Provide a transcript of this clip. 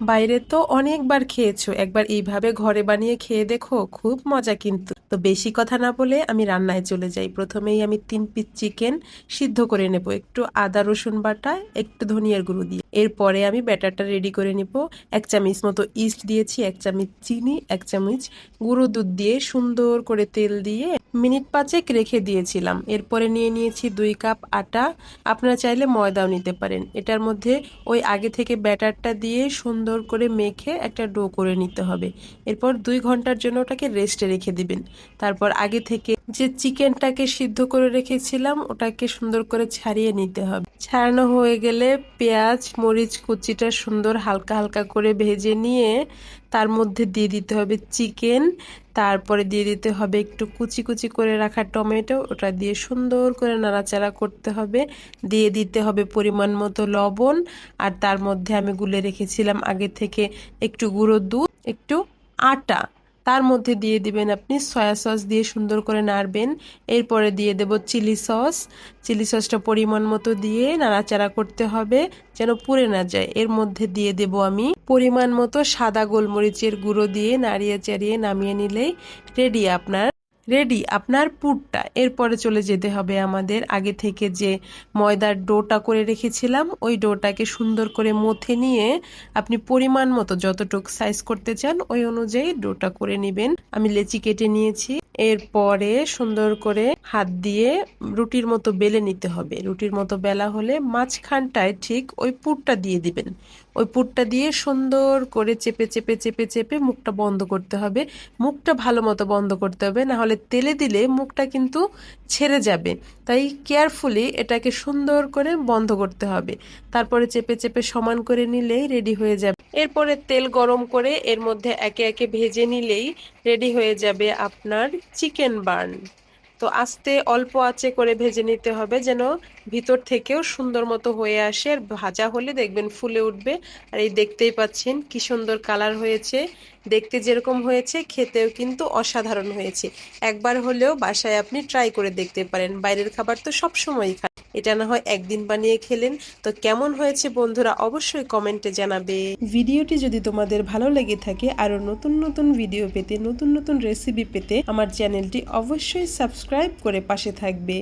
বাইরে তো অনেকবার খেয়েছো, একবার এইভাবে ঘরে বানিয়ে খেয়ে দেখো, খুব মজা কিন্তু। তো বেশি কথা না বলে আমি রান্নায় চলে যাই। প্রথমেই আমি 3 পিস চিকেন সিদ্ধ করে নেব, একটু আদা রসুন বাটা, একটু ধনিয়ার গুঁড়ো দিয়ে। এরপরে আমি ব্যাটারটা রেডি করে নিব। 1 চামচ মতো ইস্ট দিয়েছি, 1 চামচ চিনি, 1 চামচ গুঁড়ো দুধ দিয়ে সুন্দর করে তেল দিয়ে মিনিট 5 রেখে দিয়েছিলাম। এরপরে নিয়ে নিয়েছি 2 কাপ আটা। আপনারা চাইলে ময়দাও নিতে পারেন। এটার মধ্যে ওই আগে থেকে ব্যাটারটা দিয়ে সুন্দর করে মেখে একটা ডো করে নিতে হবে। এরপর 2 ঘন্টার জন্য ওটাকে রেস্টে রেখে দিবেন। তারপর আগে থেকে যে চিকেনটাকে সিদ্ধ করে রেখেছিলাম ওটাকে সুন্দর করে ছাড়িয়ে নিতে হবে। ছাড়ানো হয়ে গেলে পেঁয়াজ মরিচ কুচিটা সুন্দর হালকা হালকা করে ভেজে নিয়ে তার মধ্যে দিয়ে দিতে হবে চিকেন। তারপরে দিয়ে দিতে হবে একটু কুচি কুচি করে রাখা টমেটো, ওটা দিয়ে সুন্দর করে নাড়াচাড়া করতে হবে। দিয়ে দিতে হবে পরিমাণ মতো লবণ। আর তার মধ্যে আমি গুলে রেখেছিলাম আগে থেকে একটু গুঁড়ো দুধ, একটু আটা। তার মধ্যে দিয়ে দিবেন আপনি সয়া সস, দিয়ে সুন্দর করে নাড়বেন। এরপরে দিয়ে দেব চিলি সস। চিলি সসটা পরিমাণ মতো দিয়ে নাড়াচাড়া করতে হবে যেন পুড়ে না যায়। এর মধ্যে দিয়ে দেব আমি পরিমাণ মতো সাদা গোলমরিচের গুঁড়ো, দিয়ে নাড়িয়ে চাড়িয়ে নামিয়ে নিলেই রেডি আপনার পুরটা। এরপরে চলে যেতে হবে আমাদের আগে থেকে যে ময়দার ডোটা করে রেখেছিলাম, ওই ডোটাকে সুন্দর করে মথে নিয়ে আপনি পরিমাণ মতো যতটুকু সাইজ করতে চান ওই অনুযায়ী ডোটা করে নেবেন। আমি লেচি কেটে নিয়েছি। এরপরে সুন্দর করে হাত দিয়ে রুটির মতো বেলে নিতে হবে। রুটির মতো বেলা হলে মাঝখানটায় ঠিক ওই পুরটা দিয়ে দিবেন। ওই পুরটা দিয়ে সুন্দর করে চেপে চেপে চেপে চেপে মুখটা বন্ধ করতে হবে। মুখটা ভালো মতো বন্ধ করতে হবে, না হলে তেলে দিলে মুখটা কিন্তু ছেড়ে যাবে। তাই কেয়ারফুলি এটাকে সুন্দর করে বন্ধ করতে হবে। তারপরে চেপে চেপে সমান করে নিলেই রেডি হয়ে যাবে। এরপরে তেল গরম করে এর মধ্যে একে একে ভেজে নিলেই রেডি হয়ে যাবে আপনার চিকেন বার্ন। তো আস্তে অল্প আঁচে করে ভেজে নিতে হবে যেন ভিতর থেকেও সুন্দর মতো হয়ে আসে। আর ভাজা হলে দেখবেন ফুলে উঠবে। আর এই দেখতেই পাচ্ছেন কি সুন্দর কালার হয়েছে। দেখতে যেরকম হয়েছে খেতেও কিন্তু অসাধারণ হয়েছে। একবার হলেও বাসায় আপনি ট্রাই করে দেখতে পারেন। বাইরের খাবার তো সবসময়ই খান, এটা না হয় একদিন বানিয়ে খেলেন। তো কেমন হয়েছে বন্ধুরা অবশ্যই কমেন্টে জানাবে। ভিডিওটি যদি তোমাদের ভালো লেগে থাকে, আরো নতুন নতুন ভিডিও পেতে, নতুন নতুন রেসিপি পেতে আমার চ্যানেলটি অবশ্যই সাবস্ক্রাইব করে পাশে থাকবে।